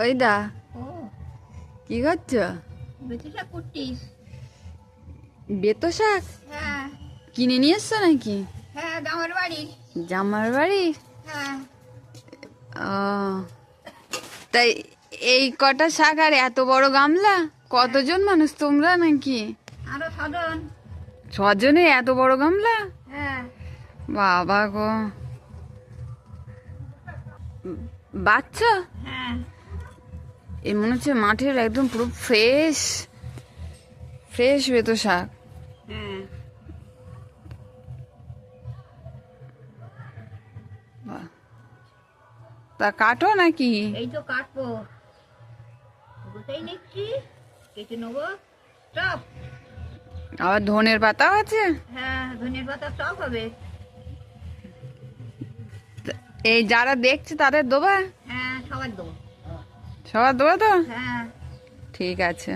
ওই দা, ও কি করছো? বেশি শাক করছিস? বেতো শাক হ্যাঁ কিনে নিয়ে এসছো নাকি? হ্যাঁ, আমার বাড়ির। জামার বাড়ি? হ্যাঁ, ও, তাই এই কটা শাক আর এত বড় গামলা? কতজন মানুষ তোমরা নাকি? আরো সাধন। ছজনে এত বড় গামলা? হ্যাঁ, বাবা গো, বাচ্চা হ্যাঁ, এ মনে হচ্ছে মাঠের একদম পুরো ফ্রেশ ফ্রেশ বেতো শাক। হ্যাঁ। বাহ। তা কাটো নাকি? এই তো কাটবো, গোটাই নিচ্ছি, কেটে নেবো। চপ। আবার ধনের পাতাও আছে? হ্যাঁ, ধনের পাতা চপ হবে। এই যারা দেখছে তাদের দেবা? হ্যাঁ, সবার দেবো। সবার দেবো তো? হ্যাঁ। ঠিক আছে।